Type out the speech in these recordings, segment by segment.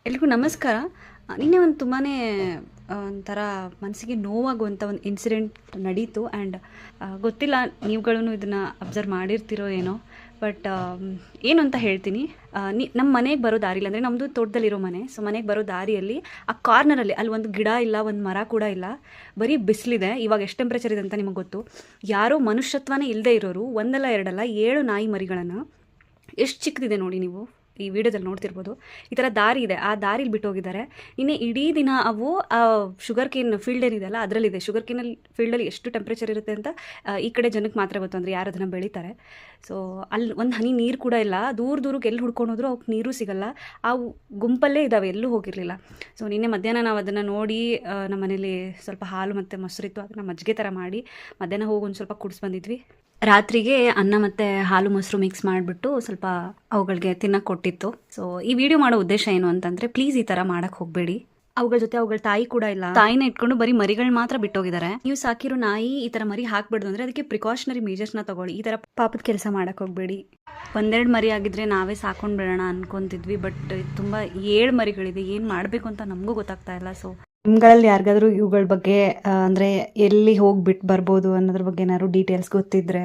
ಎಲ್ರಿಗೂ ನಮಸ್ಕಾರ. ನಿನ್ನೆ ಒಂದು ತುಂಬಾ ಒಂಥರ ಮನಸ್ಸಿಗೆ ನೋವಾಗುವಂಥ ಒಂದು ಇನ್ಸಿಡೆಂಟ್ ನಡೀತು. ಆ್ಯಂಡ್ ಗೊತ್ತಿಲ್ಲ ನೀವುಗಳೂ ಇದನ್ನು ಅಬ್ಸರ್ವ್ ಮಾಡಿರ್ತೀರೋ ಏನೋ. ಬಟ್ ಏನು ಅಂತ ಹೇಳ್ತೀನಿ. ನಮ್ಮ ಮನೆಗೆ ಬರೋ ದಾರಿಲಿ, ಅಂದರೆ ನಮ್ಮದು ತೋಟದಲ್ಲಿರೋ ಮನೆ. ಸೊ ಮನೆಗೆ ಬರೋ ದಾರಿಯಲ್ಲಿ ಆ ಕಾರ್ನರಲ್ಲಿ ಅಲ್ಲಿ ಒಂದು ಗಿಡ ಇಲ್ಲ, ಒಂದು ಮರ ಕೂಡ ಇಲ್ಲ, ಬರೀ ಬಿಸಿಲಿದೆ. ಇವಾಗ ಎಷ್ಟು ಟೆಂಪ್ರೇಚರ್ ಇದೆ ಅಂತ ನಿಮಗೆ ಗೊತ್ತು. ಯಾರೋ ಮನುಷ್ಯತ್ವನೇ ಇಲ್ಲದೆ ಇರೋರು ಒಂದಲ್ಲ ಎರಡಲ್ಲ 7 ನಾಯಿ ಮರಿಗಳನ್ನು, ಎಷ್ಟು ಚಿಕ್ಕದಿದೆ ನೋಡಿ, ನೀವು ಈ ವಿಡಿಯೋದಲ್ಲಿ ನೋಡ್ತಿರ್ಬೋದು. ಈ ಥರ ದಾರಿ ಇದೆ, ಆ ದಾರಿಲಿ ಬಿಟ್ಟೋಗಿದ್ದಾರೆ. ಇನ್ನೇ ಇಡೀ ದಿನ ಅವು ಶುಗರ್ ಕೇನ್ ಫೀಲ್ಡ್ ಏನಿದೆಯಲ್ಲ ಅದರಲ್ಲಿದೆ. ಶುಗರ್ ಕೇನಲ್ಲಿ ಫೀಲ್ಡಲ್ಲಿ ಎಷ್ಟು ಟೆಂಪ್ರೇಚರ್ ಇರುತ್ತೆ ಅಂತ ಈ ಕಡೆ ಜನಕ್ಕೆ ಮಾತ್ರ ಗೊತ್ತು, ಅಂದರೆ ಯಾರು ಅದನ್ನು ಬೆಳೀತಾರೆ. ಸೊ ಅಲ್ಲಿ ಒಂದು ಹನಿ ನೀರು ಕೂಡ ಇಲ್ಲ. ದೂರಕ್ಕೆ ಎಲ್ಲಿ ಹುಡ್ಕೊಂಡು ಹೋದ್ರೂ ಅವಕ್ಕೆ ನೀರು ಸಿಗಲ್ಲ. ಆ ಗುಂಪಲ್ಲೇ ಇದ್ದಾವೆ, ಎಲ್ಲೂ ಹೋಗಿರಲಿಲ್ಲ. ಸೊ ನಿನ್ನೆ ಮಧ್ಯಾಹ್ನ ನಾವು ಅದನ್ನು ನೋಡಿ ನಮ್ಮ ಮನೇಲಿ ಸ್ವಲ್ಪ ಹಾಲು ಮತ್ತು ಮೊಸರಿತ್ತು, ಅದನ್ನು ಮಜ್ಜಿಗೆ ಥರ ಮಾಡಿ ಮಧ್ಯಾಹ್ನ ಹೋಗಿ ಒಂದು ಸ್ವಲ್ಪ ಕುಡಿಸ್ ಬಂದಿದ್ವಿ. ರಾತ್ರಿಗೆ ಅನ್ನ ಮತ್ತು ಹಾಲು ಮೊಸರು ಮಿಕ್ಸ್ ಮಾಡಿಬಿಟ್ಟು ಸ್ವಲ್ಪ ಅವುಗಳಿಗೆ ತಿನ್ನಕ್ಕೆ ಕೊಟ್ಟಿತ್ತು. ಸೊ ಈ ವಿಡಿಯೋ ಮಾಡೋ ಉದ್ದೇಶ ಏನು ಅಂತಂದರೆ, ಪ್ಲೀಸ್ ಈ ಥರ ಮಾಡೋಕ್ಕೆ ಹೋಗಬೇಡಿ. ಅವುಗಳ ಜೊತೆ ಅವುಗಳ ತಾಯಿ ಕೂಡ ಇಲ್ಲ, ತಾಯಿನ ಇಟ್ಕೊಂಡು ಬರೀ ಮರಿಗಳು ಮಾತ್ರ ಬಿಟ್ಟೋಗಿದ್ದಾರೆ. ನೀವು ಸಾಕಿರೋ ನಾಯಿ ಈ ಥರ ಮರಿ ಹಾಕ್ಬಿಡ್ದು ಅಂದರೆ ಅದಕ್ಕೆ ಪ್ರಿಕಾಷನರಿ ಮೇಜರ್ಸ್ನ ತೊಗೊಳ್ಳಿ. ಈ ಥರ ಪಾಪದ ಕೆಲಸ ಮಾಡೋಕ್ಕೆ ಹೋಗಬೇಡಿ. ಒಂದೆರಡು ಮರಿ ಆಗಿದ್ರೆ ನಾವೇ ಸಾಕೊಂಡು ಬಿಡೋಣ ಅನ್ಕೊತಿದ್ವಿ. ಬಟ್ ತುಂಬ 7 ಮರಿಗಳಿದೆ, ಏನು ಮಾಡಬೇಕು ಅಂತ ನಮಗೂ ಗೊತ್ತಾಗ್ತಾ ಇಲ್ಲ. ಸೊ ನಿಮ್ಗಳಲ್ಲಿ ಯಾರಿಗಾದ್ರೂ ಇವುಗಳ ಬಗ್ಗೆ ಅಂದರೆ ಎಲ್ಲಿ ಹೋಗ್ಬಿಟ್ಟು ಬರ್ಬೋದು ಅನ್ನೋದ್ರ ಬಗ್ಗೆ ಏನಾದ್ರು ಡೀಟೇಲ್ಸ್ ಗೊತ್ತಿದ್ದರೆ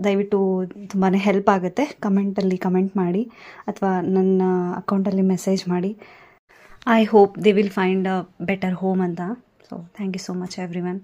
ದಯವಿಟ್ಟು ತುಂಬಾ ಹೆಲ್ಪ್ ಆಗುತ್ತೆ. ಕಮೆಂಟಲ್ಲಿ ಕಮೆಂಟ್ ಮಾಡಿ ಅಥವಾ ನನ್ನ ಅಕೌಂಟಲ್ಲಿ ಮೆಸೇಜ್ ಮಾಡಿ. I hope they will find a better home ಅಂತ. So thank you so much every one.